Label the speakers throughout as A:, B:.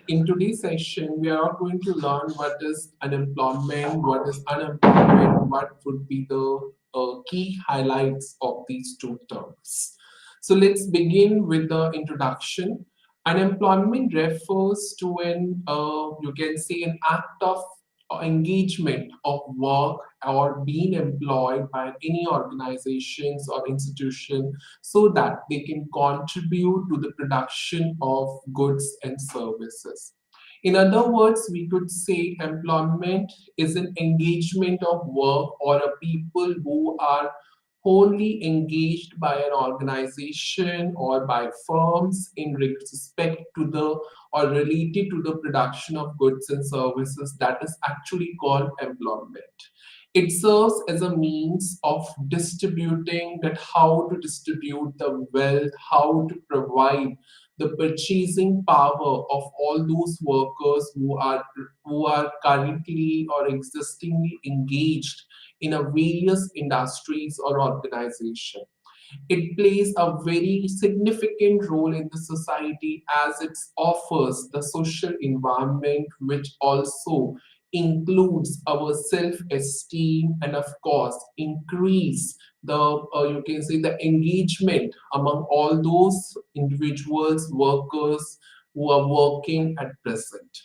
A: In today's session, we are going to learn what is unemployment, what is unemployment, what would be the key highlights of these two terms. So let's begin with the introduction. Unemployment refers to you can say, an act of engagement of work or being employed by any organizations or institution so that they can contribute to the production of goods and services. In other words, we could say employment is an engagement of work or a people who are wholly engaged by an organization or by firms in respect to the or related to the production of goods and services that is actually called employment. It serves as a means of distributing that how to distribute the wealth, how to provide the purchasing power of all those workers who are currently or existingly engaged in a various industries or organization. It plays a very significant role in the society as it offers the social environment which also includes our self-esteem and of course increase the you can say the engagement among all those individuals workers who are working at present.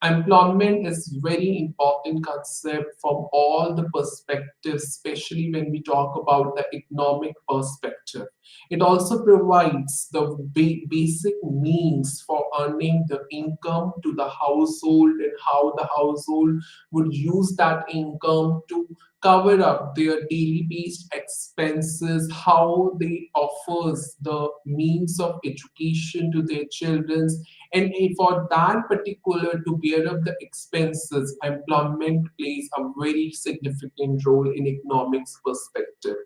A: Employment is very important concept from all the perspectives, especially when we talk about the economic perspective. It also provides the basic means for earning the income to the household and how the household would use that income to cover up their daily based expenses, how they offers the means of education to their children, and for that particular to bear up the expenses, employment plays a very significant role in economics perspective.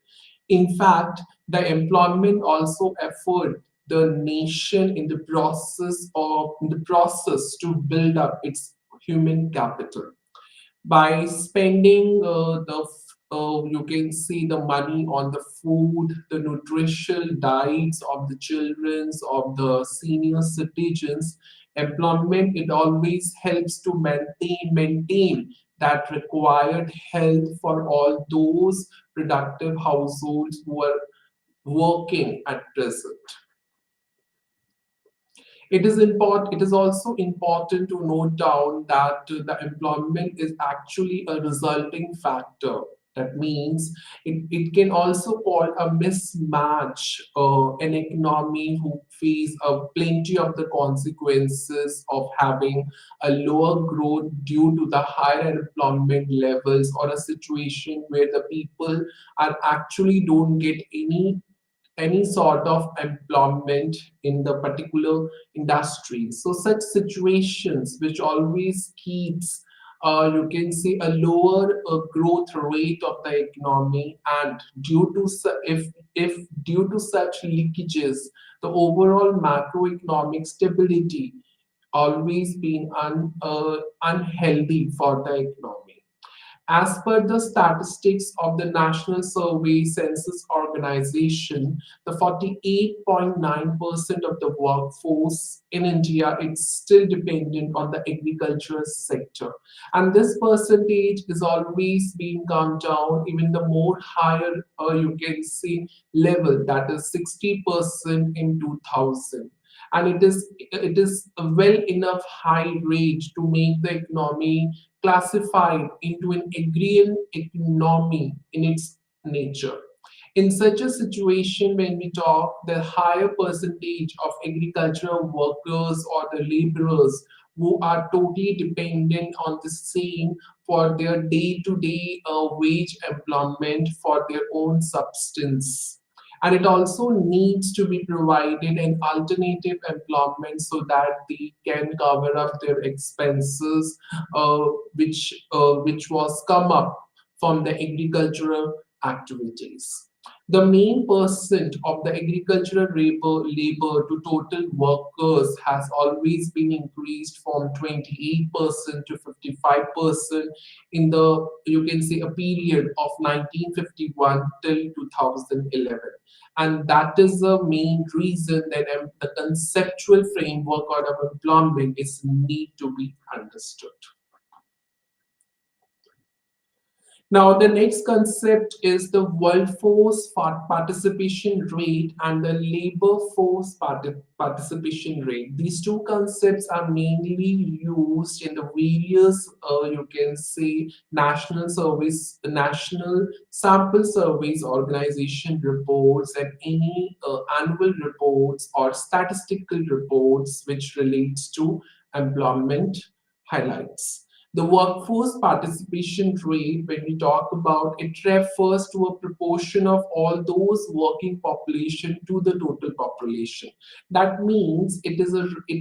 A: In fact, the employment also afford the nation in the process to build up its human capital by spending you can see the money on the food, the nutritional diets of the childrens of the senior citizens. Employment, it always helps to maintain that required health for all those productive households who are working at present. It is also important to note down that the employment is actually a resulting factor. That means it can also call a mismatch an economy who face plenty of the consequences of having a lower growth due to the higher employment levels or a situation where the people are actually don't get any sort of employment in the particular industry. So such situations which always keeps you can say a lower growth rate of the economy, and if due to such leakages the overall macroeconomic stability always been unhealthy for the economy. As per the statistics of the National Survey Census Organization, the 48.9% of the workforce in India is still dependent on the agricultural sector. And this percentage is always being come down, even the more higher you can see level, that is 60% in 2000. And it is a well enough high rate to make the economy classified into an agrarian economy in its nature. In such a situation, when we talk, the higher percentage of agricultural workers or the laborers who are totally dependent on the same for their day-to-day wage employment for their own substance. And it also needs to be provided an alternative employment so that they can cover up their expenses uh, which was come up from the agricultural activities. The main percent of the agricultural labor to total workers has always been increased from 28% to 55% in the, you can say, a period of 1951 till 2011. And that is the main reason that the conceptual framework of employment is need to be understood. Now, the next concept is the workforce participation rate and the labor force participation rate. These two concepts are mainly used in the various, you can say, national sample surveys, organization reports, and any annual reports or statistical reports which relates to employment highlights. The workforce participation rate, when we talk about it, refers to a proportion of all those working population to the total population. That means it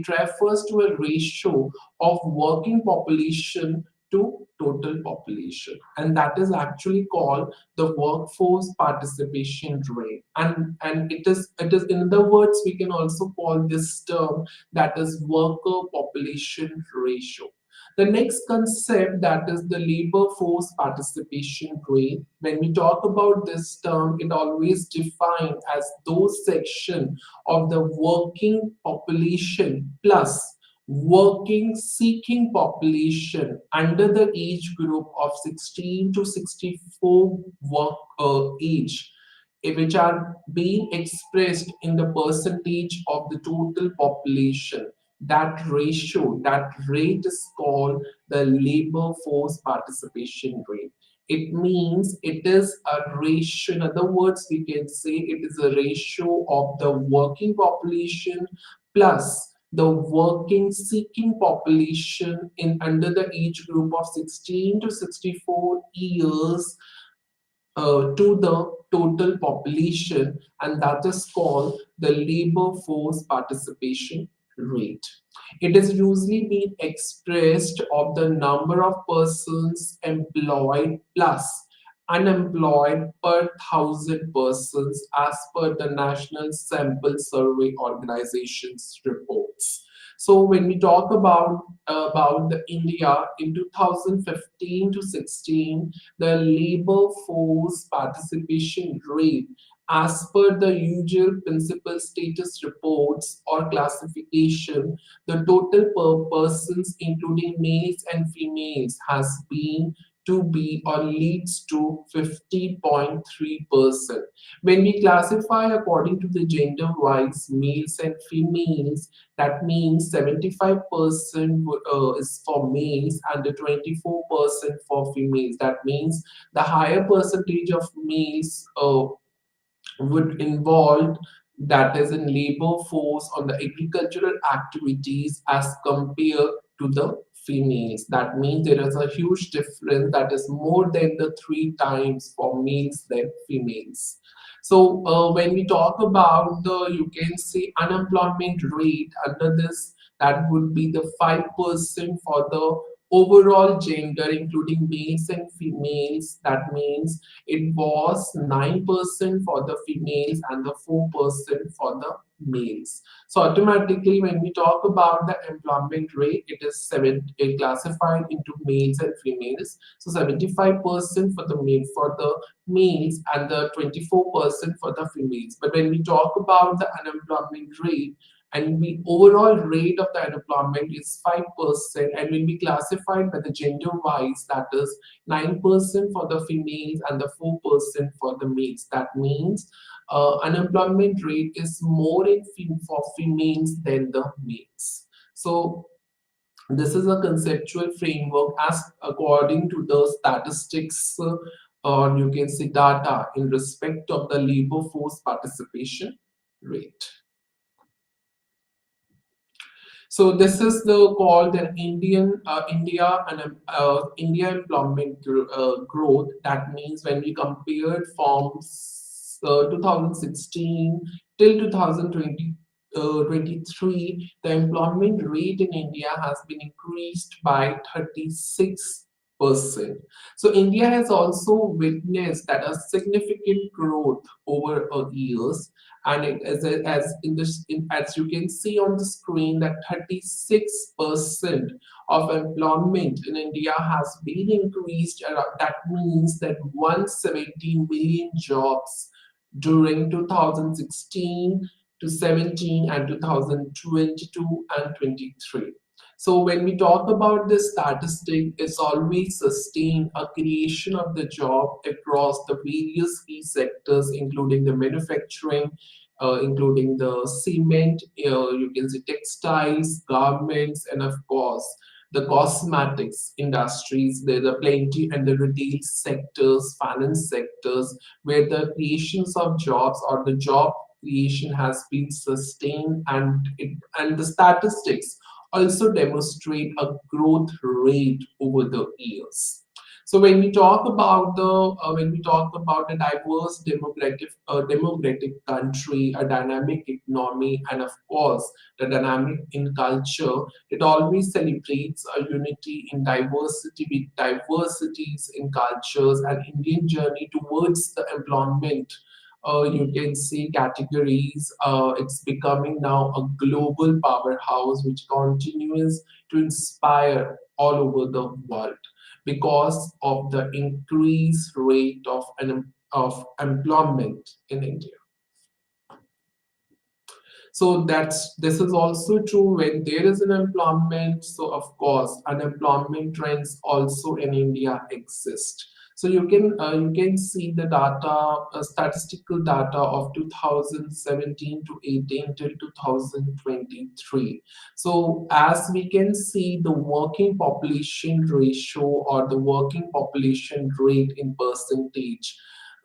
A: refers to a ratio of working population to total population, and that is actually called the workforce participation rate. And it is in other words, we can also call this term that is worker population ratio. The next concept, that is the labor force participation rate. When we talk about this term, it always defined as those section of the working population plus working seeking population under the age group of 16 to 64 work age, which are being expressed in the percentage of the total population. That ratio, that rate is called the labor force participation rate. It means it is a ratio. In other words, we can say it is a ratio of the working population plus the working seeking population in under the age group of 16 to 64 years to the total population, and that is called the labor force participation rate. It is usually being expressed of the number of persons employed plus unemployed per thousand persons as per the National Sample Survey Organization's reports. So when we talk about the India in 2015 to 16, the labor force participation rate as per the usual principal status reports or classification, the total per persons including males and females has been to be or leads to 50.3%. When we classify according to the gender wise males and females, that means 75% is for males and the 24% for females. That means the higher percentage of males would involve, that is in labor force on the agricultural activities as compared to the females. That means there is a huge difference, that is more than the three times for males than females. So when we talk about the, you can say, unemployment rate under this, that would be the 5% for the overall gender including males and females. That means it was 9% for the females and the 4% for the males. So automatically, when we talk about the employment rate, it classified into males and females. So 75% for the males and the 24% for the females. But when we talk about the unemployment rate, and the overall rate of the unemployment is 5%, and when we classify by the gender wise, that is 9% for the females and the 4% for the males. That means unemployment rate is more for females than the males. So this is a conceptual framework as according to the statistics or you can say data in respect of the labor force participation rate. So this is the called an India employment growth. That means when we compared from 2016 till 2020. 23, the employment rate in India has been increased by 36 So India has also witnessed that a significant growth over years, and it, as in this as you can see on the screen that 36% of employment in India has been increased. That means that 170 million jobs during 2016 to 17 and 2022 and 23. So when we talk about this statistic, it's always sustained a creation of the job across the various key sectors, including the manufacturing, including the cement, you can say textiles, garments, and of course the cosmetics industries. There's a plenty and the retail sectors, finance sectors, where the creations of jobs or the job creation has been sustained, and the statistics also demonstrate a growth rate over the years. So when we talk about a diverse democratic country, a dynamic economy, and of course the dynamic in culture, it always celebrates a unity in diversity with diversities in cultures and Indian journey towards the employment. You can see categories. It's becoming now a global powerhouse which continues to inspire all over the world because of the increased rate of employment in India. So this is also true when there is an employment. So of course, unemployment trends also in India exist. So you can see the data, statistical data of 2017 to 18 till 2023. So as we can see, the working population ratio or the working population rate in percentage,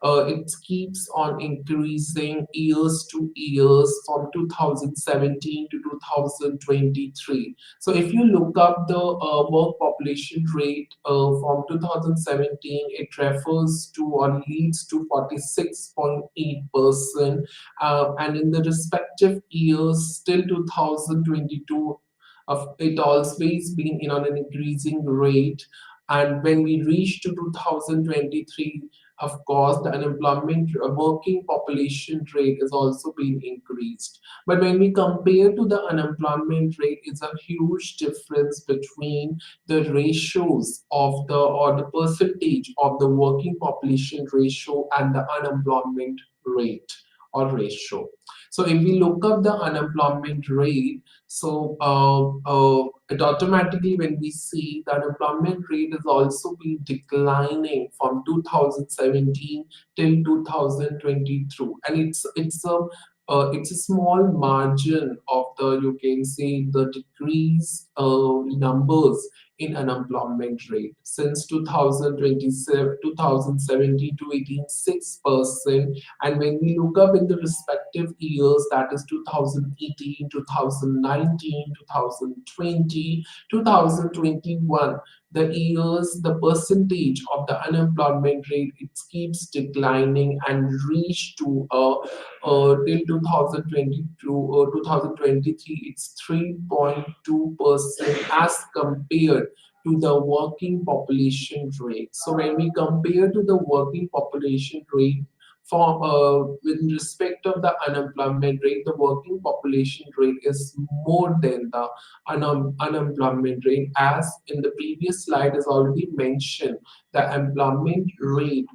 A: it keeps on increasing years to years from 2017 to 2023. So if you look up the work population rate from 2017, it refers to or leads to 46.8%, and in the respective years till 2022, it always been on an increasing rate. And when we reach to 2023, of course, the unemployment working population rate is also being increased. But when we compare to the unemployment rate, it's a huge difference between the ratios of the or the percentage of the working population ratio and the unemployment rate or ratio. So if we look up the unemployment rate, so it automatically when we see the unemployment rate is also been declining from 2017 till 2022, and it's a small margin of the you can say the decrease numbers in unemployment rate since 2027 2017 to 18 6%. And when we look up in the respective years, that is 2018, 2019, 2020, 2021, the years, the percentage of the unemployment rate, it keeps declining and reach to till 2022 or 2023, it's 3.2% as compared to the working population rate. So when we compare to the working population rate for with respect of the unemployment rate, the working population rate is more than the unemployment rate. As in the previous slide is already mentioned, the employment rate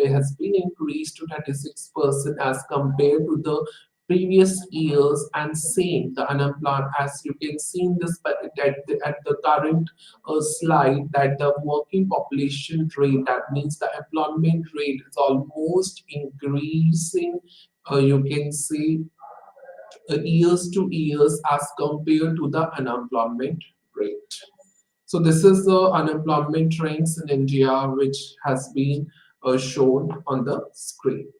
A: has been increased to 36% as compared to the previous years, and same the unemployment, as you can see in this but at the current slide, that the working population rate, that means the employment rate is almost increasing, you can see years to years as compared to the unemployment rate. So this is the unemployment trends in India which has been shown on the screen.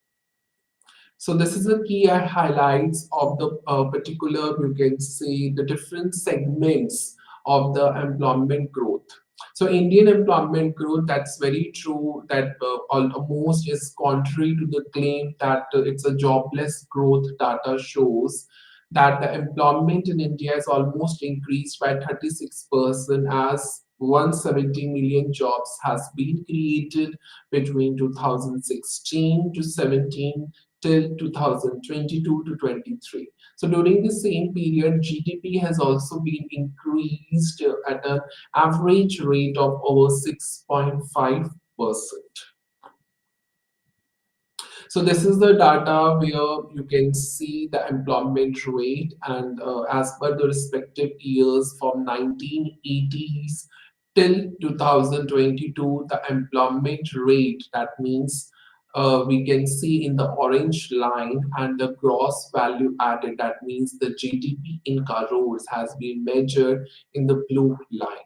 A: So this is the key highlights of the particular, you can see the different segments of the employment growth. So Indian employment growth, that's very true that almost is contrary to the claim that it's a jobless growth. Data shows that the employment in India is almost increased by 36% as 170 million jobs has been created between 2016 to 17 till 2022 to 23. So during the same period, GDP has also been increased at an average rate of over 6.5%. So this is the data where you can see the employment rate, and as per the respective years from 1980s till 2022, the employment rate, that means we can see in the orange line, and the gross value added, that means the GDP in crores, has been measured in the blue line,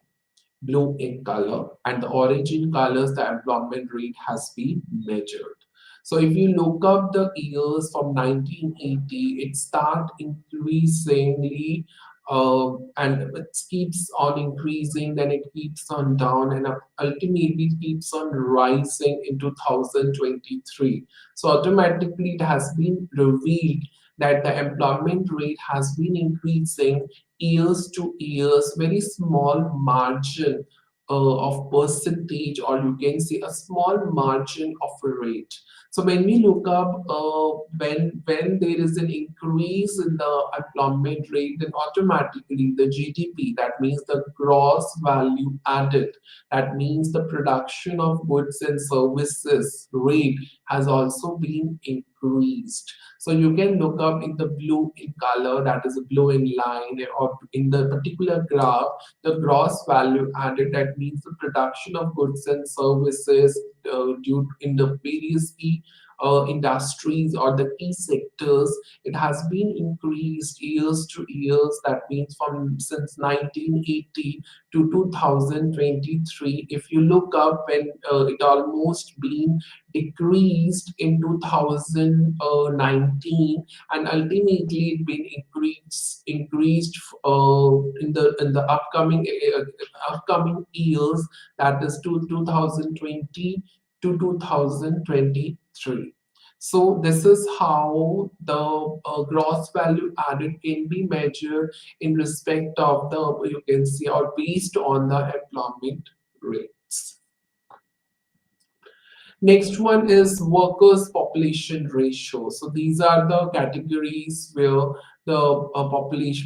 A: blue in color, and the orange in colors, the employment rate has been measured. So if you look up the years from 1980, it start increasingly, and it keeps on increasing, then it keeps on down, and ultimately keeps on rising in 2023. So automatically it has been revealed that the employment rate has been increasing years to years, very small margin of percentage, or you can say a small margin of a rate. So when we look up, when there is an increase in the employment rate, then automatically the GDP, that means the gross value added, that means the production of goods and services rate, has also been increased. So you can look up in the blue in color, that is a blue in line, or in the particular graph, the gross value added, that means the production of goods and services due in the various key industries or the key sectors, it has been increased years to years. That means from since 1980 to 2023. If you look up, when it almost been decreased in 2019, and ultimately it been increased in the upcoming years, that is to 2020 to 2023. So this is how the gross value added can be measured in respect of the, you can see, or based on the employment rates. Next one is workers population ratio. So these are the categories where the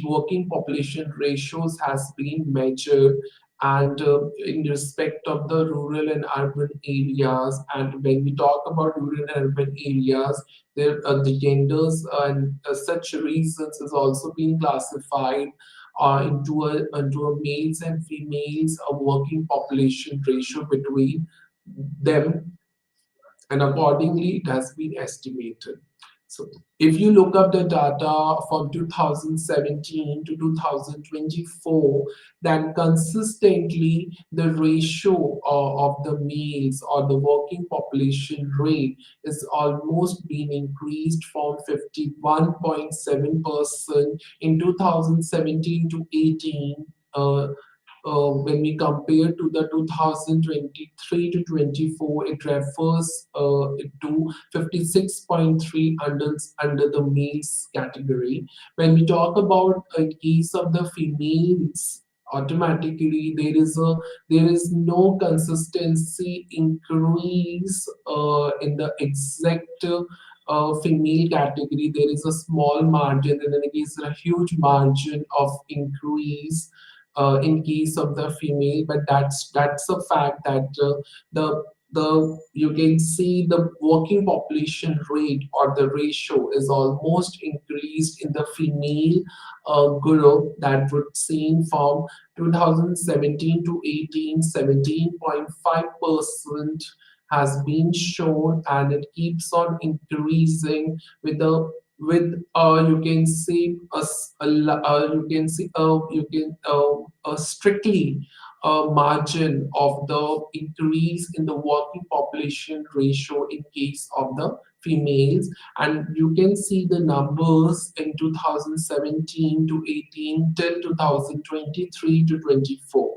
A: working population ratios has been measured, and in respect of the rural and urban areas. And when we talk about rural and urban areas, there the genders and such reasons is also being classified into a males and females, a working population ratio between them, and accordingly it has been estimated. So if you look up the data from 2017 to 2024, then consistently the ratio of the males, or the working population rate, is almost been increased from 51.7% in 2017 to 18, when we compare to the 2023 to 24, it refers to 56.3 under the males category. When we talk about a case of the females, automatically there is no consistency increase in the exact female category. There is a small margin, and then it is a huge margin of increase in case of the female. But that's a fact that the you can see the working population rate, or the ratio, is almost increased in the female group, that would seen from 2017 to 18, 17.5% has been shown, and it keeps on increasing with the with you can see you can see you can a strictly margin of the increase in the working population ratio in case of the females. And you can see the numbers in 2017 to 18 till 2023 to 24.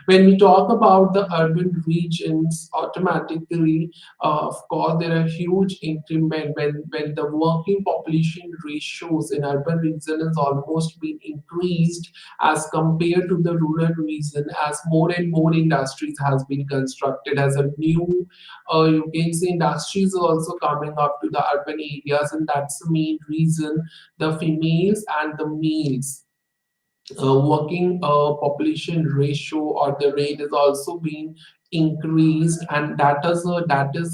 A: When we talk about the urban regions, automatically, of course, there are huge increment when the working population ratios in urban region has almost been increased as compared to the rural region, as more and more industries has been constructed as a new, you can say industries are also coming up to the urban areas, and that's the main reason the females and the males working population ratio or the rate is also being increased, and that is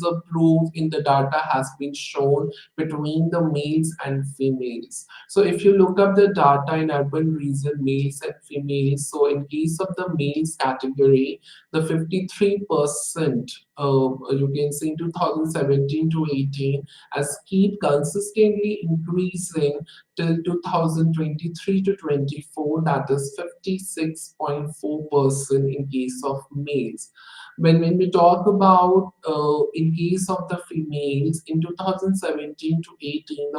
A: a proof in the data has been shown between the males and females. So if you look up the data in urban region, males and females, so in case of the males category, the 53%, you can see in 2017 to 18 has keep consistently increasing till 2023 to 24, that is 56.4% in case of males. When we talk about in case of the females in 2017 to 18,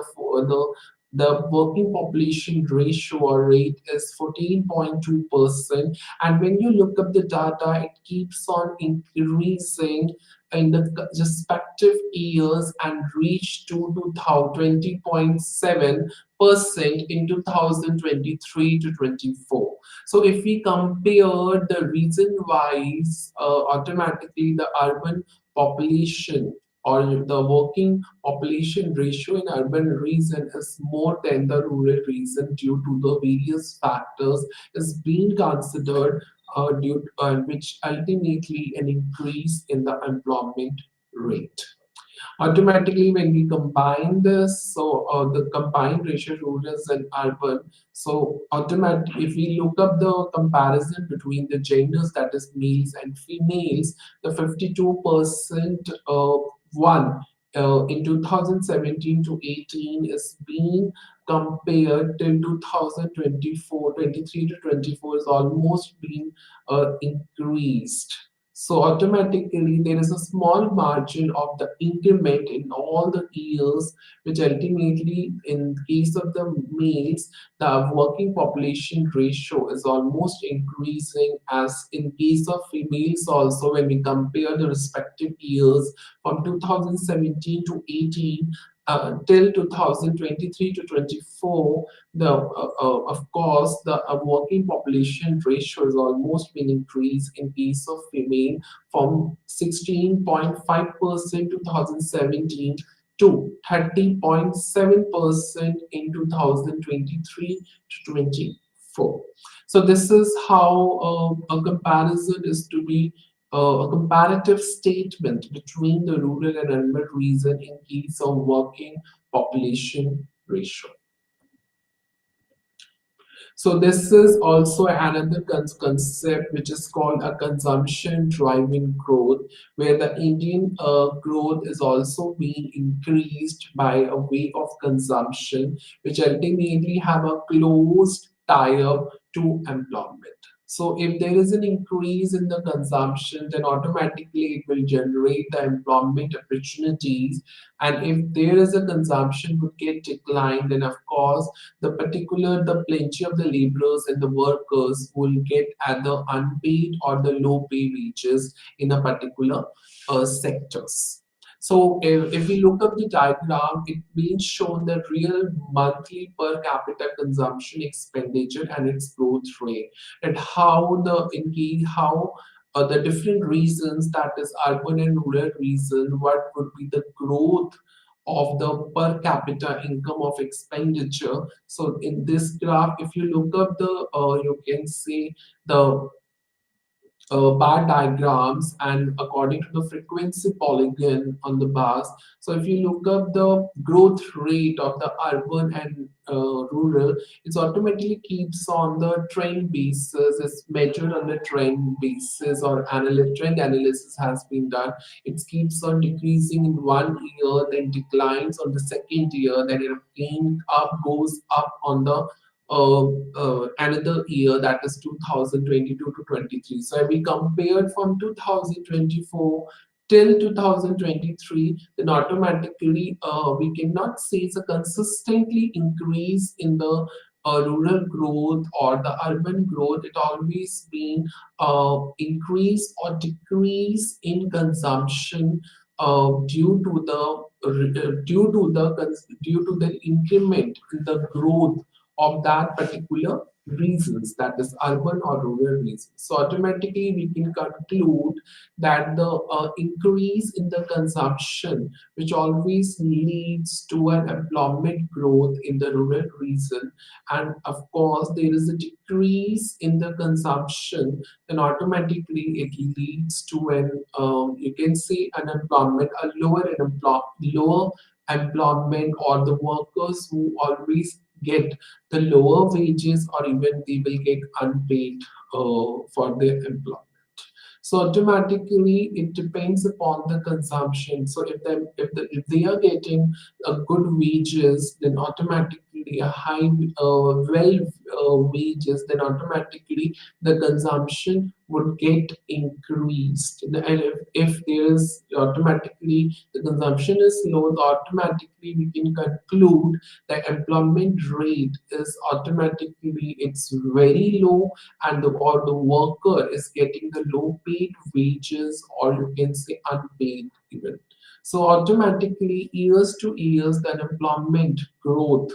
A: the working population ratio or rate is 14.2%, and when you look up the data, it keeps on increasing in the respective years and reached to 20.7% in 2023 to 24. So if we compare the region wise, automatically the urban population or the working population ratio in urban region is more than the rural region due to the various factors is being considered, which ultimately an increase in the employment rate. Automatically, when we combine this, so the combined ratio rural and urban, so automatically, if we look up the comparison between the genders, that is males and females, the 52% one in 2017 to 18 is being compared till 2024, 23 to 24 is almost being increased. So automatically there is a small margin of the increment in all the years, which ultimately in case of the males, the working population ratio is almost increasing, as in case of females also when we compare the respective years from 2017 to 18 till 2023 to 24, the of course the working population ratio has almost been increased in case of female from 16.5% 2017 to 30.7% in 2023 to 24. So this is how a comparison is to be, a comparative statement between the rural and urban region in case of working population ratio. So this is also another concept which is called a consumption driving growth, where the Indian growth is also being increased by a way of consumption, which ultimately have a closed tie-up to employment. So if there is an increase in the consumption, then automatically it will generate the employment opportunities. And if there is a consumption would get declined, then of course the plenty of the laborers and the workers will get either unpaid or the low pay wages in a particular sectors. So if we look up the diagram, it means shown the real monthly per capita consumption expenditure and its growth rate, and how the different reasons, that is urban and rural reason, what would be the growth of the per capita income of expenditure. So in this graph, if you look up the, you can see the bar diagrams and according to the frequency polygon on the bars. So if you look up the growth rate of the urban and rural, it automatically keeps on the trend basis. It's measured on the trend basis, or trend analysis has been done. It keeps on decreasing in one year, then declines on the second year, then it again goes up on the another year, that is 2022 to 23. So if we compared from 2024 till 2023, then automatically we cannot say it's a consistently increase in the rural growth or the urban growth, it always been increase or decrease in consumption due to the increment in the growth of that particular reasons, that is urban or rural reasons. So automatically we can conclude that the increase in the consumption, which always leads to an employment growth in the rural region, and of course there is a decrease in the consumption, then automatically it leads to an you can say unemployment, a lower employment, or the workers who always get the lower wages, or even they will get unpaid for their employment. So automatically it depends upon the consumption. So if they are getting a good wages, then automatically a high well wages, then automatically the consumption would get increased. And if there is automatically the consumption is low, then automatically we can conclude the employment rate is automatically it's very low, and the worker is getting the low paid wages, or you can say unpaid even. So automatically years to years the employment growth,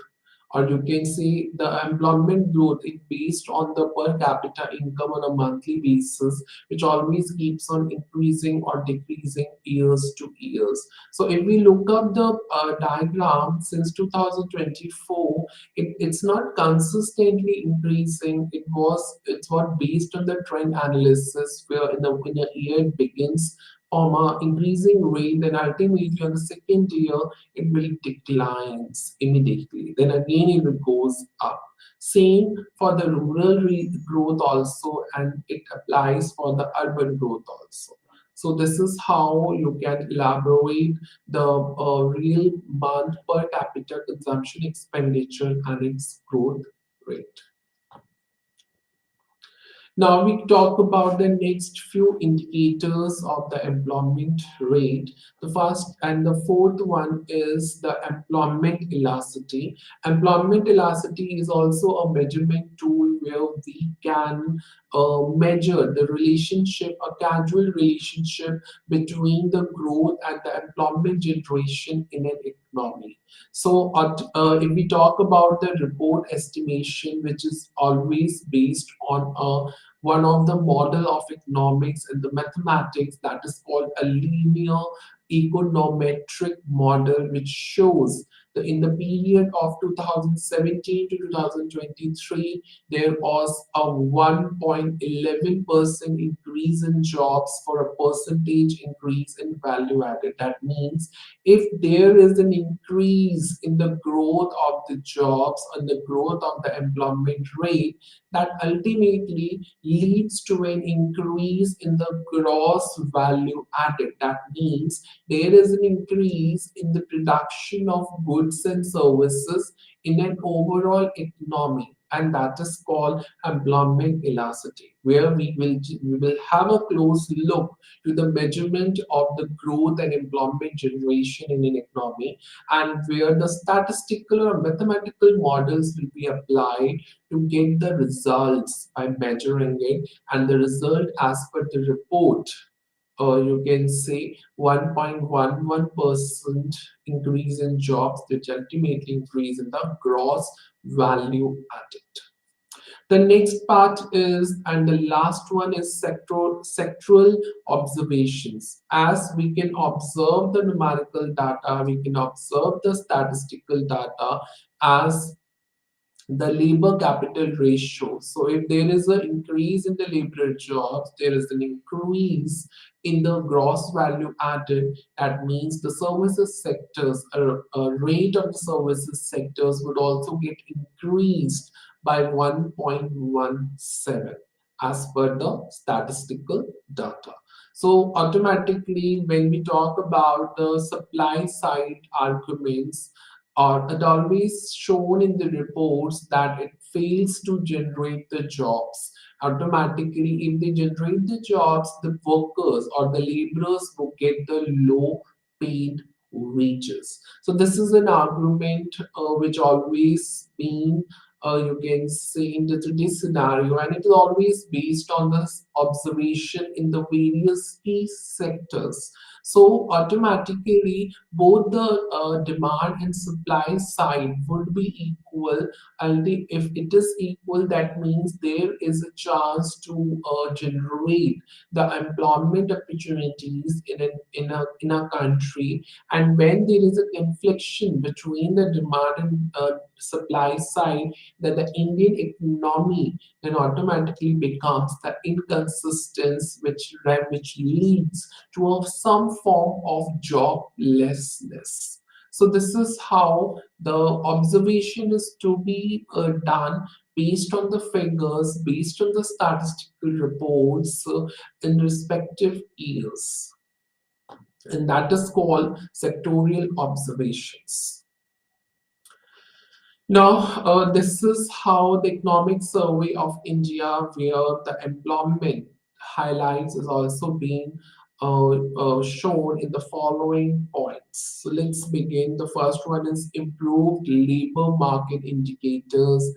A: or you can say the employment growth is based on the per capita income on a monthly basis, which always keeps on increasing or decreasing years to years. So if we look up the diagram since 2024, it's not consistently increasing. It's what based on the trend analysis, where in a year it begins from a increasing rate, then ultimately on the second year it will declines immediately. Then again it will goes up. Same for the rural growth also, and it applies for the urban growth also. So this is how you can elaborate the real month per capita consumption expenditure and its growth rate. Now we talk about the next few indicators of the employment rate. The first and the fourth one is the employment elasticity. Employment elasticity is also a measurement tool where we can measure the relationship, a causal relationship between the growth and the employment generation in an economy. So, if we talk about the report estimation, which is always based on one of the model of economics and the mathematics, that is called a linear econometric model, which shows that in the period of 2017 to 2023 there was a 1.11% increase in jobs for a percentage increase in value added. That means if there is an increase in the growth of the jobs and the growth of the employment rate, that ultimately leads to an increase in the gross value added. That means there is an increase in the production of goods and services in an overall economy, and that is called employment elasticity, where we will have a close look to the measurement of the growth and employment generation in an economy, and where the statistical or mathematical models will be applied to get the results by measuring it, and the result as per the report, or you can say 1.11% increase in jobs, which ultimately increase in the gross value added. The next part is, and the last one is sectoral observations. As we can observe the numerical data, we can observe the statistical data as the labor capital ratio. So if there is an increase in the labor jobs, there is an increase in the gross value added. That means the services sectors, a rate of the services sectors would also get increased by 1.17 as per the statistical data. So automatically when we talk about the supply side arguments, or it always shown in the reports that it fails to generate the jobs. Automatically, if they generate the jobs, the workers or the laborers will get the low paid wages. So this is an argument which always been you can say into today's scenario, and it is always based on this observation in the various key sectors. So automatically, both the demand and supply side would be equal. And if it is equal, that means there is a chance to generate the employment opportunities in a country. And when there is a confliction between the demand and supply side, that the Indian economy then automatically becomes the inconsistence, which leads to some form of joblessness. So this is how the observation is to be done based on the figures, based on the statistical reports in respective years, and that is called sectorial observations. Now, this is how the Economic Survey of India, where the employment highlights is also being shown in the following points. So let's begin. The first one is improved labor market indicators.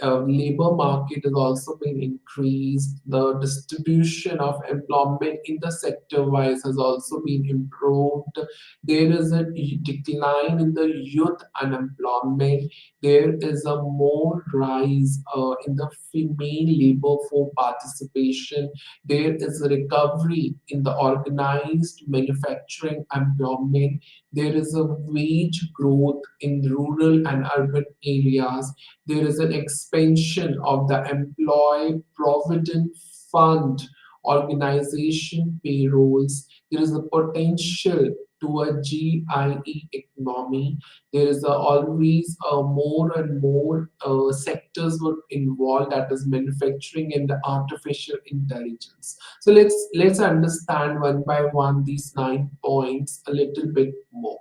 A: Labor market has also been increased. The distribution of employment in the sector wise has also been improved. There is a decline in the youth unemployment. There is a more rise in the female labor force participation. There is a recovery in the organized manufacturing employment. There is a wage growth in rural and urban areas. There is an expansion of the employee provident fund organization payrolls. There is a potential to a GIE economy. There is always more and more sectors were involved, that is manufacturing and the artificial intelligence. So let's understand one by one these 9 points a little bit more.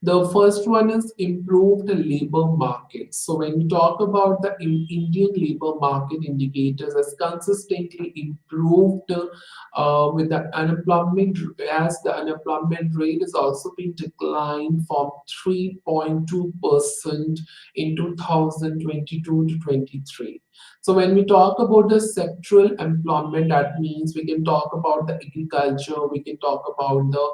A: The first one is improved labor market. So when we talk about the Indian labor market indicators has consistently improved with the unemployment, as the unemployment rate has also been declined from 3.2% in 2022 to 23. So when we talk about the sectoral employment, that means we can talk about the agriculture, we can talk about the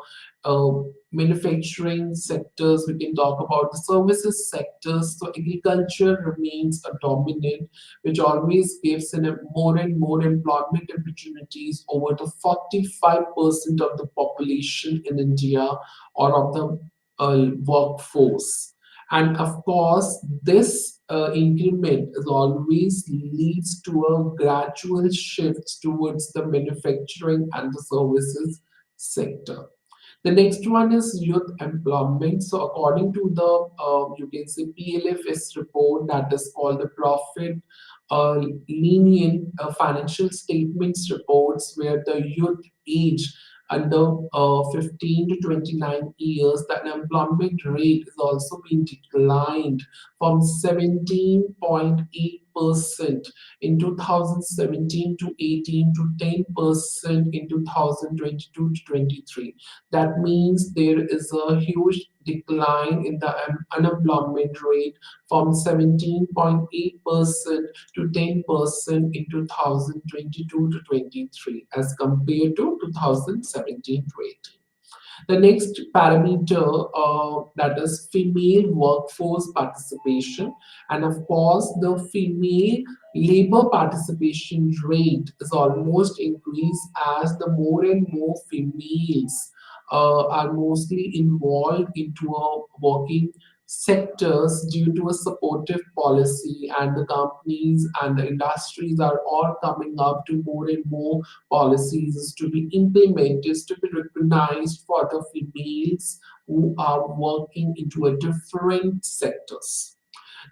A: manufacturing sectors, we can talk about the services sectors. So agriculture remains a dominant, which always gives more and more employment opportunities over the 45% of the population in India or of the workforce. And of course, this increment is always leads to a gradual shift towards the manufacturing and the services sector. The next one is youth employment. So according to the you can say PLFS report, that is called the Profit Lenient Financial Statements reports, where the youth age under 15 to 29 years, the unemployment rate is also being declined from 17.8% in 2017 to 18 to 10% in 2022 to 23. That means there is a huge decline in the unemployment rate from 17.8% to 10% in 2022 to 23 as compared to 2017 to 18. The next parameter, that is female workforce participation, and of course the female labor participation rate is almost increased as the more and more females are mostly involved into a working sectors due to a supportive policy, and the companies and the industries are all coming up to more and more policies to be implemented, to be recognized for the females who are working into a different sectors.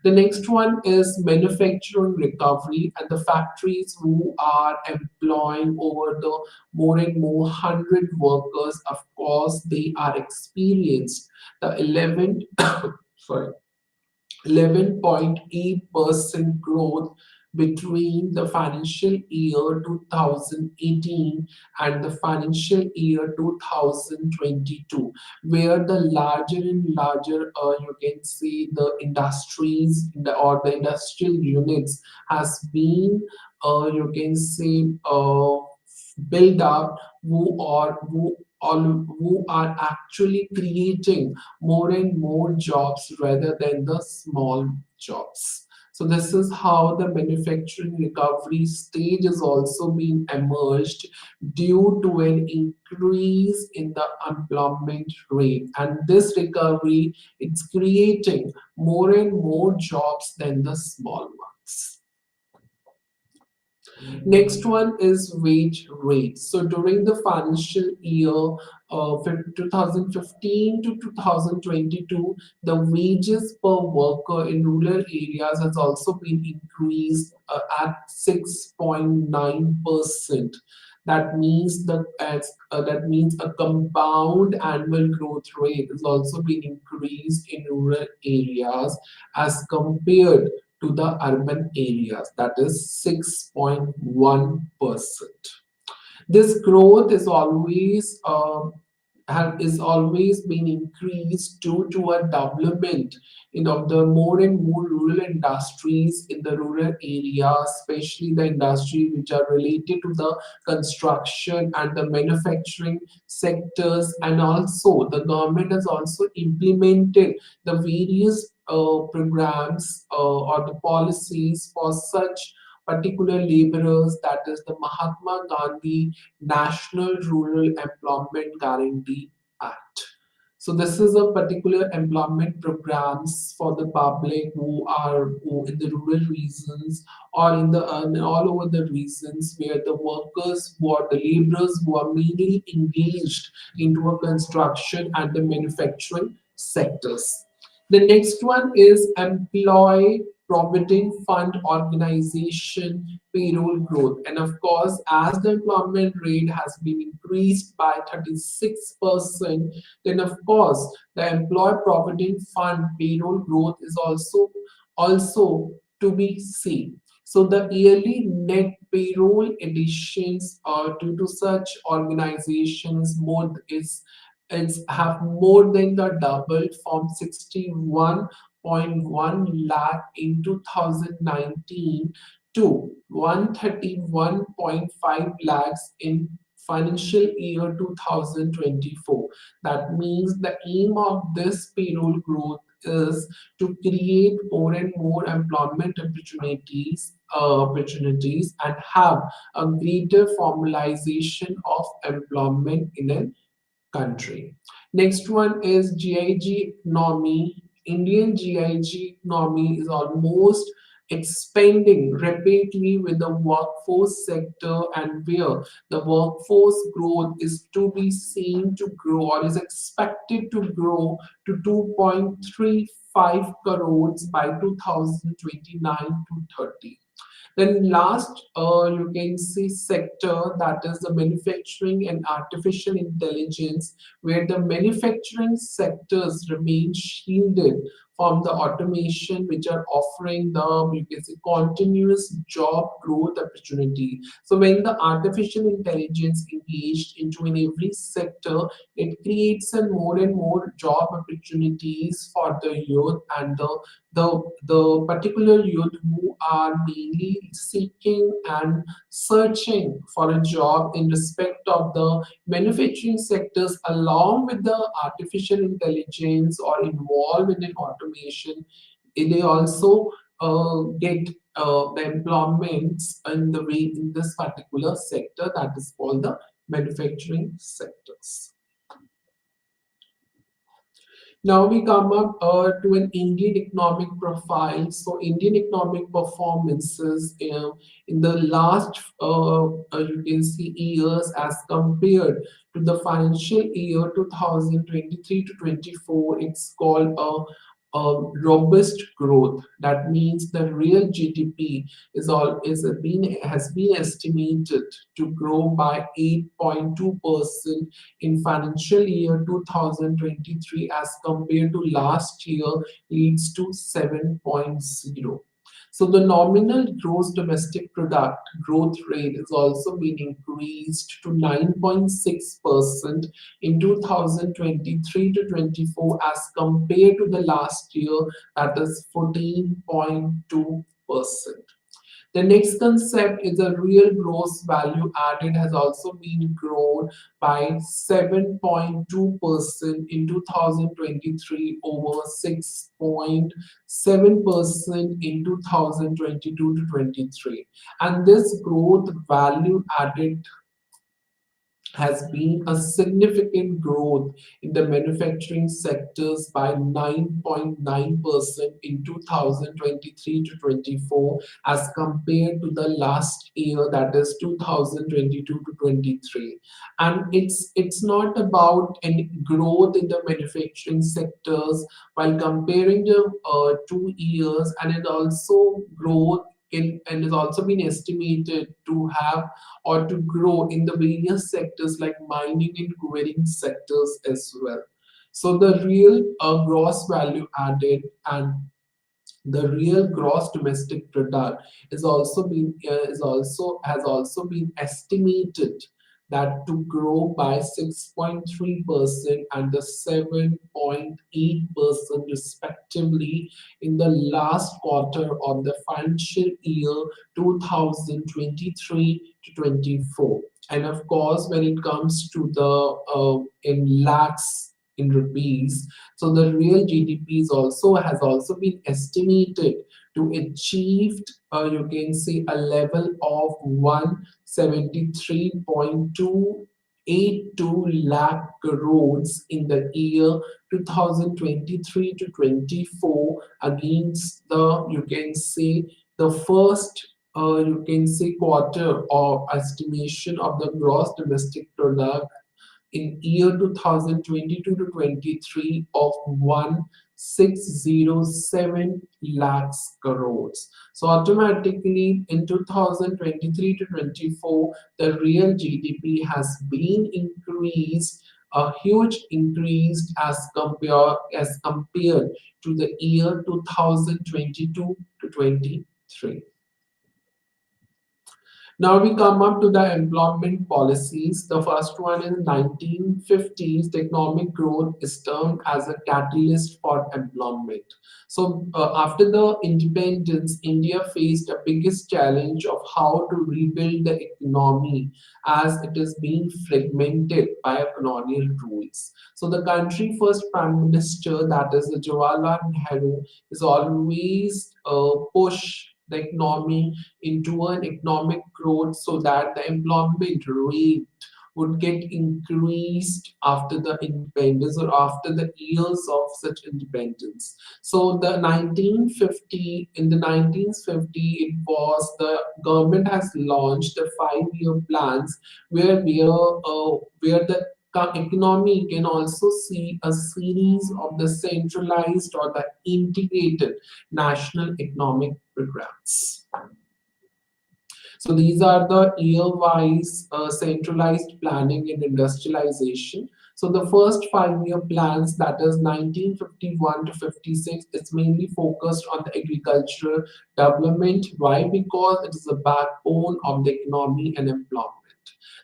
A: The next one is manufacturing recovery, and the factories who are employing over the more and more 100 workers, of course, they are experienced the 11 sorry 11.8% growth between the financial year 2018 and the financial year 2022, where the larger and larger, you can see the industries or the industrial units has been, you can see, build up, who are actually creating more and more jobs rather than the small jobs. So this is how the manufacturing recovery stage is also being emerged due to an increase in the employment rate, and this recovery it's creating more and more jobs than the small ones. Next one is wage rates. So during the financial year 2015 to 2022, the wages per worker in rural areas has also been increased at 6.9%. That means that means a compound annual growth rate is also being increased in rural areas as compared to the urban areas, that is 6.1%. This growth is always being increased due to a development of the more and more rural industries in the rural area, especially the industries which are related to the construction and the manufacturing sectors. And also the government has also implemented the various programs or the policies for such particular laborers, that is the Mahatma Gandhi National Rural Employment Guarantee Act. So this is a particular employment programs for the public who in the rural regions or in the all over the regions where the workers who are the laborers who are mainly engaged into a construction and the manufacturing sectors. The next one is Employee Provident Fund Organization payroll growth. And of course, as the employment rate has been increased by 36%, then of course the Employee Provident Fund payroll growth is also to be seen. So the yearly net payroll additions due to such organizations more is have more than the double from 61.1 lakh in 2019 to 131.5 lakhs in financial year 2024. That means the aim of this payroll growth is to create more and more employment opportunities and have a greater formalization of employment in an country. Next one is GIG economy. Indian GIG economy is almost expanding rapidly with the workforce sector, and where the workforce growth is to be seen to grow or is expected to grow to 2.35 crores by 2029 to 30. Then last, you can see sector, that is the manufacturing and artificial intelligence, where the manufacturing sectors remain shielded from the automation, which are offering the, you can say, continuous job growth opportunity. So when the artificial intelligence engaged into in every sector, it creates a more and more job opportunities for the youth and the particular youth who are mainly seeking and searching for a job in respect of the manufacturing sectors along with the artificial intelligence or involved in an automation. They also get the employments in the way in this particular sector, that is called the manufacturing sectors. Now we come up to an Indian economic profile. So Indian economic performances in the last, you can see, years as compared to the financial year 2023 to 24, it's called robust growth. That means the real GDP has been estimated to grow by 8.2% in financial year 2023 as compared to last year, leads to 7.0. So the nominal gross domestic product growth rate is also being increased to 9.6% in 2023 to 24 as compared to the last year, that is 14.2%. The next concept is the real gross value added has also been grown by 7.2% in 2023 over 6.7% in 2022 to 23. And this growth value added has been a significant growth in the manufacturing sectors by 9.9% in 2023 to 24 as compared to the last year, that is 2022 to 23. And it's not about any growth in the manufacturing sectors while comparing the 2 years, and it also growth in, and is also been estimated to have or to grow in the various sectors like mining and quarrying sectors as well. So the real gross value added and the real gross domestic product has also been estimated that to grow by 6.3% and the 7.8% respectively in the last quarter of the financial year 2023 to 24. And of course, when it comes to the in lakhs in rupees, so the real GDP is also has also been estimated to achieve, you can say, a level of 173.282 lakh crores in the year 2023 to 24 against the, you can say, the first you can say quarter of estimation of the gross domestic product in year 2022 to 23 of 1607 lakhs crores. So automatically in 2023 to 24, the real GDP has been increased, a huge increase as compared to the year 2022 to 23. Now we come up to the employment policies. The first one in 1950s, the economic growth is termed as a catalyst for employment. So after the independence, India faced the biggest challenge of how to rebuild the economy as it is being fragmented by colonial rules. So the country first prime minister, that is the Jawaharlal Nehru, is always push the economy into an economic growth so that the employment rate would get increased after the independence or after the years of such independence. So the 1950 in the 1950 it was the government has launched the 5 year plans where the economy can also see a series of the centralized or the integrated national economic programs. So these are the year-wise centralized planning and industrialization. So the first 5 year plans, that is 1951 to 56, it's mainly focused on the agricultural development. Why? Because it is the backbone of the economy and employment.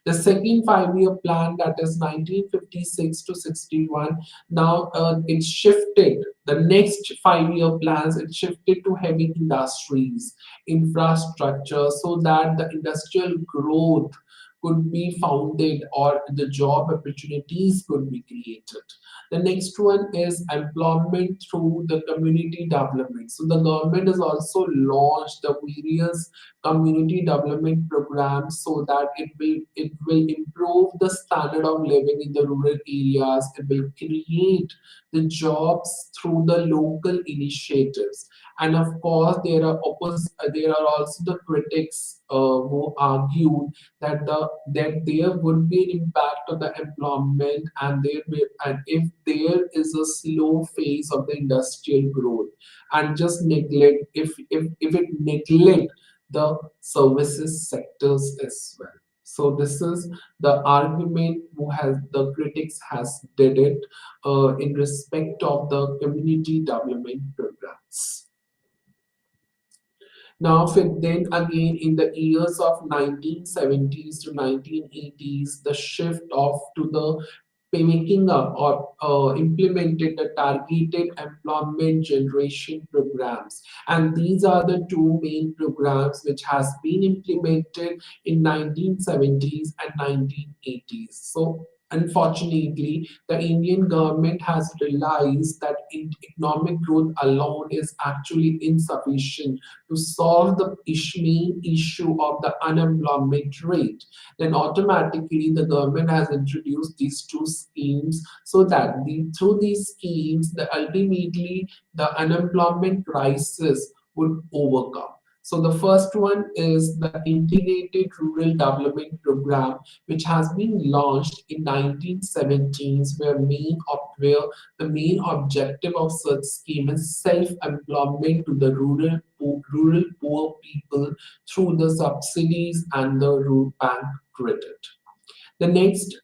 A: The second 5 year plan, that is 1956 to 61, now it shifted. The next 5 year plans, it shifted to heavy industries, infrastructure, so that the industrial growth could be founded or the job opportunities could be created. The next one is employment through the community development. So the government has also launched the various community development programs so that it will improve the standard of living in the rural areas. It will create the jobs through the local initiatives. And of course, there are also the critics who argue that there would be an impact on the employment, and if there is a slow phase of the industrial growth and just neglect if it neglect the services sectors as well. So this is the argument who has the critics has did it in respect of the community development programs. Now, then again, in the years of 1970s to 1980s, the shift of to the making up or implemented the targeted employment generation programs, and these are the two main programs which has been implemented in 1970s and 1980s. So unfortunately, the Indian government has realized that economic growth alone is actually insufficient to solve the main issue of the unemployment rate. Then automatically the government has introduced these two schemes so that through these schemes, ultimately the unemployment crisis would overcome. So the first one is the Integrated Rural Development Program, which has been launched in 1917s, where the main objective of such scheme is self-employment to the rural poor people through the subsidies and the rural bank credit. The next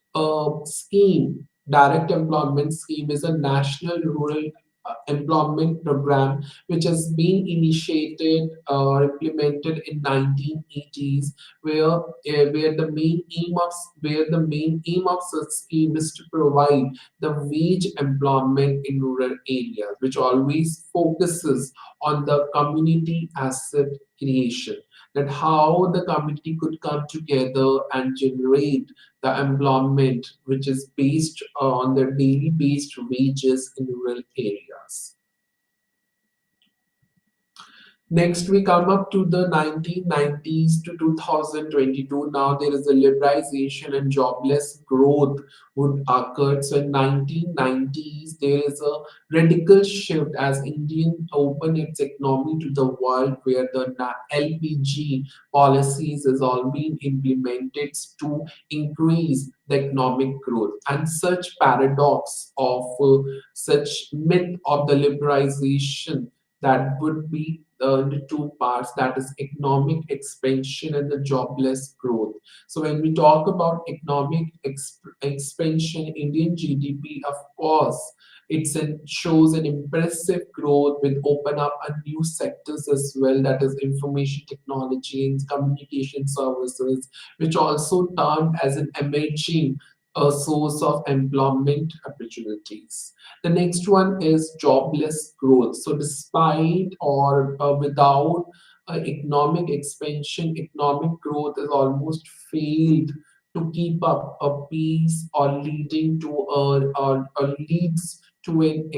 A: scheme, direct employment scheme, is a national rural employment program which has been initiated or implemented in 1980s, where the main aim of such scheme is to provide the wage employment in rural areas, which always focuses on the community asset creation, that how the community could come together and generate the employment which is based on the daily based wages in rural areas. Next, we come up to the 1990s to 2022. Now there is a liberalization and jobless growth would occur. So in 1990s, there is a radical shift as India opened its economy to the world, where the LPG policies is all being implemented to increase the economic growth. And such paradox of such myth of the liberalization, that would be the two parts, that is economic expansion and the jobless growth. So when we talk about economic expansion, Indian GDP, of course, shows an impressive growth with open up a new sectors as well, that is information technology and communication services, which also termed as an emerging source of employment opportunities. The next one is jobless growth. So, despite or without economic expansion, economic growth has almost failed to keep up a pace, or leading to or leads to an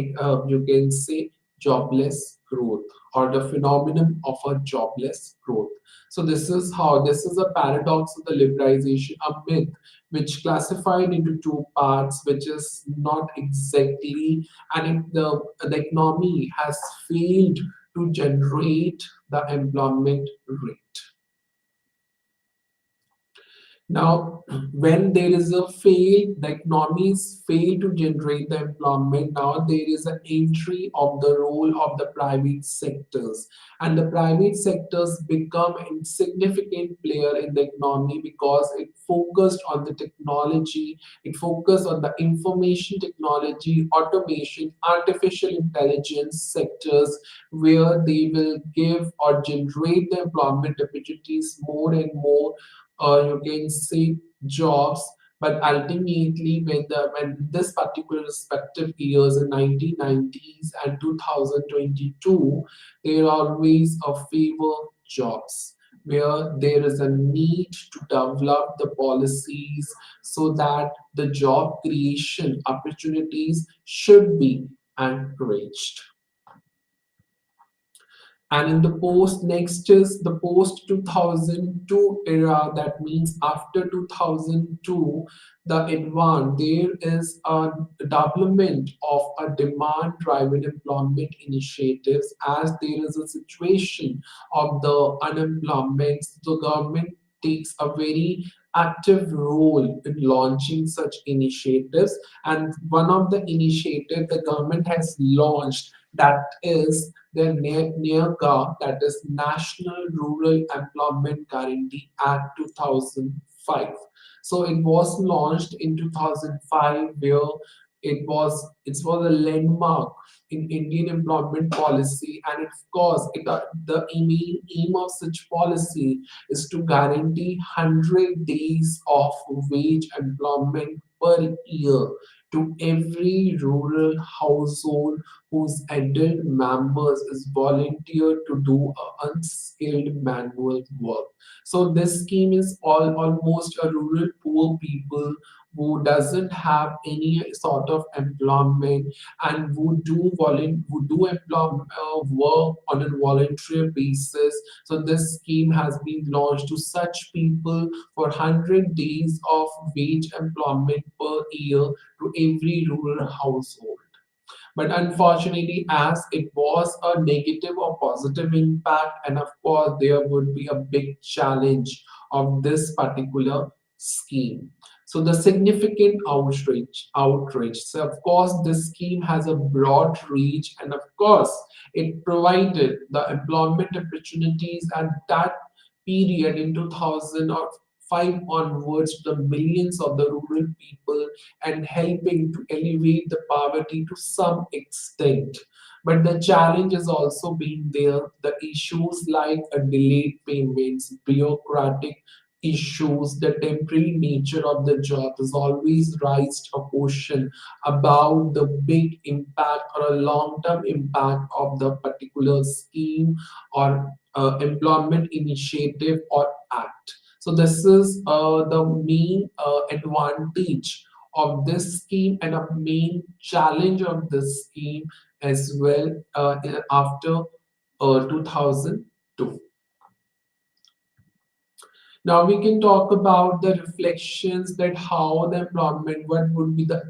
A: you can say jobless growth, or the phenomenon of a jobless growth. So this is a paradox of the liberalization, a myth which classified into two parts, which is not exactly, and the economy has failed to generate the employment rate. Now, when there is a fail, the economies fail to generate the employment. Now, there is an entry of the role of the private sectors, and the private sectors become a significant player in the economy because it focused on the technology, it focused on the information technology, automation, artificial intelligence sectors, where they will give or generate the employment opportunities more and more, or you can say jobs. But ultimately, when this particular respective years in 1990s and 2022, there are always a favor jobs, where there is a need to develop the policies so that the job creation opportunities should be encouraged. And in the post, next is the post 2002 era, that means after 2002, there is a development of a demand driven employment initiatives, as there is a situation of the unemployment. The government takes a very active role in launching such initiatives, and one of the initiatives the government has launched, that is the NERGA, that is National Rural Employment Guarantee Act 2005. So it was launched in 2005, where It was a landmark in Indian employment policy, and of course, the aim of such policy is to guarantee 100 days of wage employment per year to every rural household whose adult members is volunteered to do unskilled manual work. So this scheme is almost a rural poor people who doesn't have any sort of employment and who do work on a voluntary basis. So this scheme has been launched to such people for 100 days of wage employment per year to every rural household. But unfortunately, as it was a negative or positive impact, and of course, there would be a big challenge of this particular scheme. So the significant outreach. So of course, this scheme has a broad reach, and of course, it provided the employment opportunities at that period in 2005 onwards to the millions of the rural people and helping to elevate the poverty to some extent. But the challenge has also been there. The issues like delayed payments, bureaucratic issues, the temporary nature of the job has always raised a question about the big impact or a long-term impact of the particular scheme or employment initiative or act. So this is the main advantage of this scheme and a main challenge of this scheme as well after 2002. Now we can talk about the reflections that how the employment, what would be the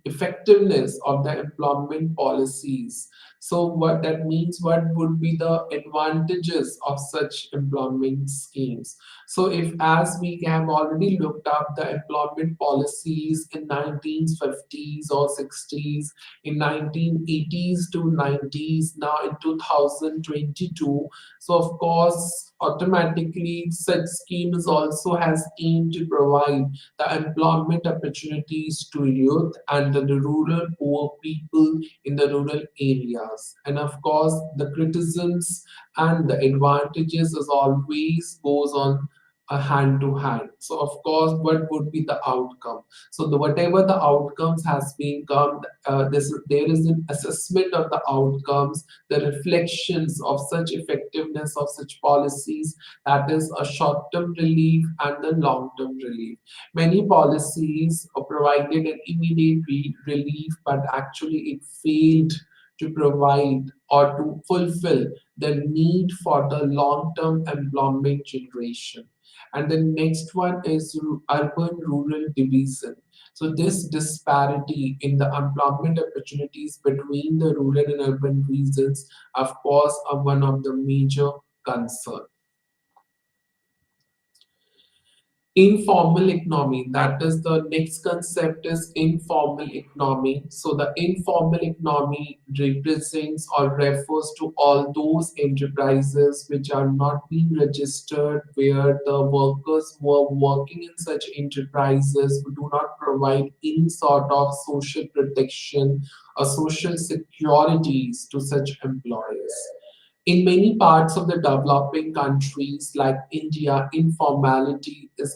A: effectiveness of the employment policies. So what that means, what would be the advantages of such employment schemes. So if as we have already looked up the employment policies in 1950s or 60s, in 1980s to 90s, now in 2022. So of course, automatically such schemes also has aimed to provide the employment opportunities to youth and the rural poor people in the rural areas. And of course, the criticisms and the advantages as always goes on a hand to hand. So of course, what would be the outcome? So whatever the outcomes has been come, there is an assessment of the outcomes, the reflections of such effectiveness of such policies, that is a short-term relief and the long-term relief. Many policies provided an immediate relief, but actually it failed to provide or to fulfill the need for the long-term employment generation. And the next one is urban rural division. So this disparity in the employment opportunities between the rural and urban regions, of course, are one of the major concerns. Informal economy, that is the next concept is informal economy. So the informal economy represents or refers to all those enterprises which are not being registered, where the workers who are working in such enterprises who do not provide any sort of social protection or social securities to such employees. In many parts of the developing countries like India, informality is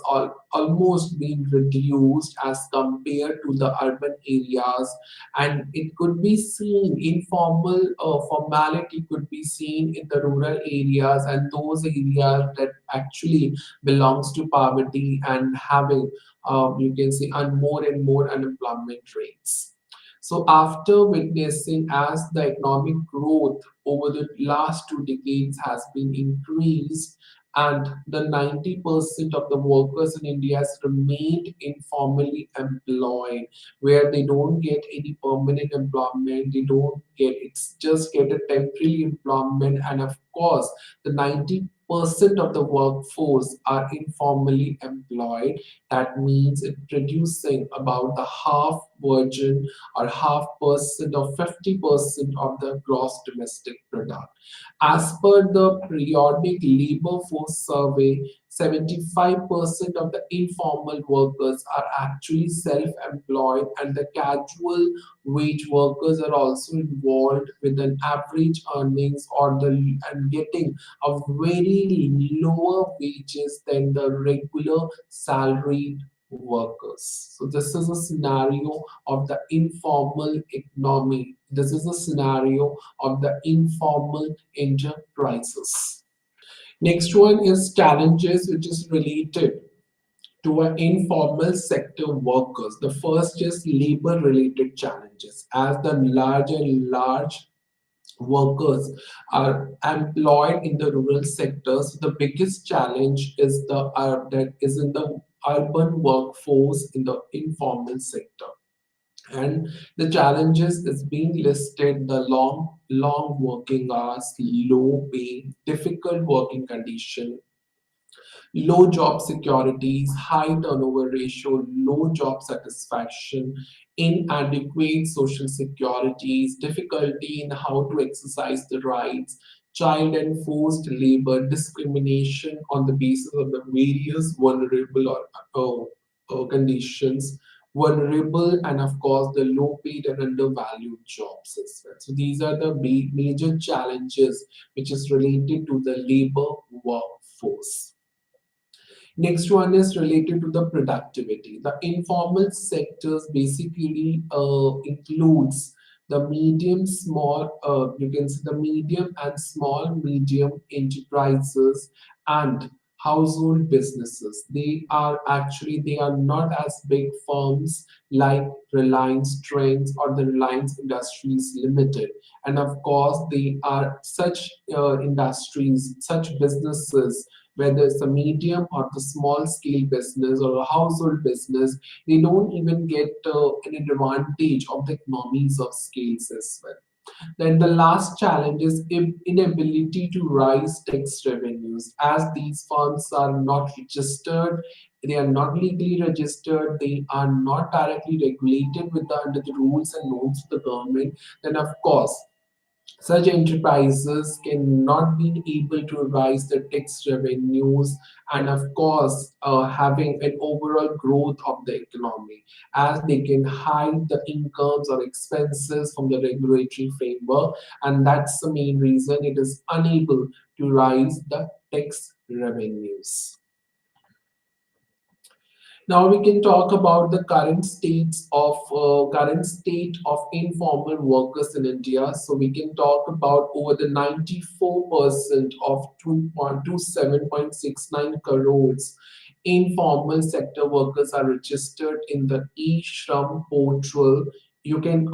A: almost being reduced as compared to the urban areas, and it could be seen informal formality could be seen in the rural areas and those areas that actually belongs to poverty and having you can say more and more unemployment rates. So after witnessing as the economic growth over the last 2 decades has been increased and the 90% of the workers in India has remained informally employed, where they don't get any permanent employment, they don't get it's just get a temporary employment, and of course the 90% of the workforce are informally employed. That means it producing about the half virgin or half percent or 50% of the gross domestic product. As per the periodic labor force survey, 75% of the informal workers are actually self-employed, and the casual wage workers are also involved with an average earnings or the and getting a very lower wages than the regular salaried workers. So this is a scenario of the informal economy. This is a scenario of the informal enterprises. Next one is challenges which is related to our informal sector workers. The first is labor related challenges. As the large workers are employed in the rural sectors, the biggest challenge is that is in the urban workforce in the informal sector. And the challenges is being listed: the long working hours, low pay, difficult working condition, low job securities, high turnover ratio, low job satisfaction, inadequate social securities, difficulty in how to exercise the rights, child and forced labor, discrimination on the basis of the various vulnerable or conditions, vulnerable, and of course the low paid and undervalued jobs as well. So these are the major challenges which is related to the labor workforce. Next one is related to the productivity. The informal sectors basically includes the medium, small, you can see the medium and small, medium enterprises and household businesses. They are not as big firms like Reliance Trends or the Reliance Industries Limited. And of course, they are such industries, such businesses, whether it's a medium or the small scale business or a household business, they don't even get an advantage of the economies of scales as well. Then the last challenge is inability to rise tax revenues, as these firms are not registered, they are not legally registered, they are not directly regulated with the under the rules and norms of the government. Then of course such enterprises cannot be able to rise the tax revenues, and of course having an overall growth of the economy, as they can hide the incomes or expenses from the regulatory framework, and that's the main reason it is unable to rise the tax revenues. Now we can talk about the current state of informal workers in India. So we can talk about over the 94% of 227.69 crores informal sector workers are registered in the e-Shram portal. You can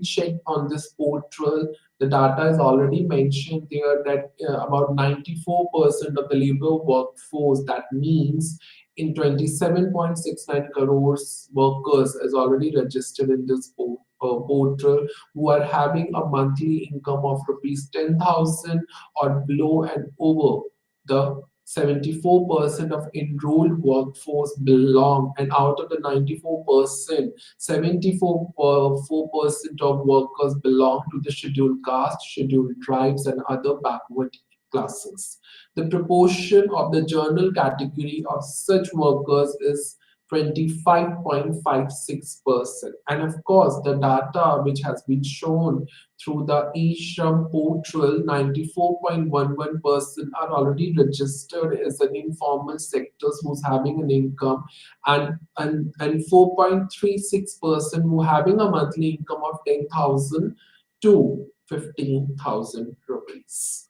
A: check on this portal. The data is already mentioned there that about 94% of the labor workforce, that means in 27.69 crores workers is already registered in this portal, who are having a monthly income of rupees 10,000 or below, and over the 74% of enrolled workforce belong, and out of the 94%, 74% of workers belong to the scheduled caste, scheduled tribes, and other backward classes. The proportion of the general category of such workers is 25.56%. And of course, the data which has been shown through the eShram portal, 94.11% are already registered as an informal sectors who's having an income, and 4.36% who having a monthly income of 10,000 to 15,000 rupees.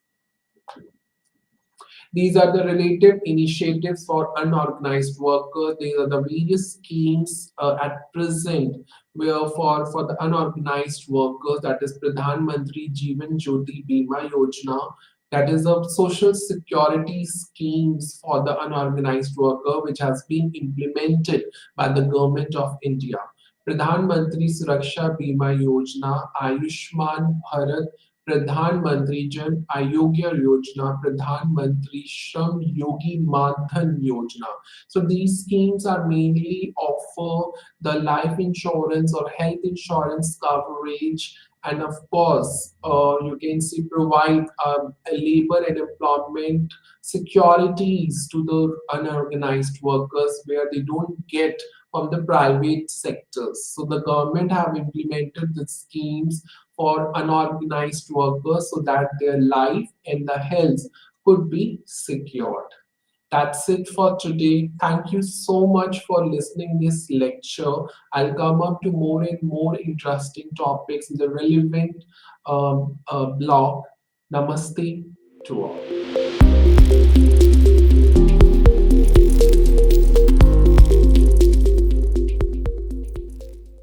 A: These are the related initiatives for unorganized workers. These are the various schemes at present where for the unorganized workers, that is Pradhan Mantri Jeevan Jyoti Bima Yojana, that is a social security schemes for the unorganized worker which has been implemented by the government of India. Pradhan Mantri Suraksha Bima Yojana, Ayushman Bharat Pradhan Mantri Jan Ayogya Yojana, Pradhan Mantri Shram Yogi Madhan Yojana. So these schemes are mainly offer the life insurance or health insurance coverage, and of course, you can see provide a labor and employment securities to the unorganized workers where they don't get from the private sectors. So the government have implemented the schemes for unorganized workers so that their life and the health could be secured. That's it for today. Thank you so much for listening this lecture. I'll come up to more and more interesting topics in the relevant blog. Namaste to all.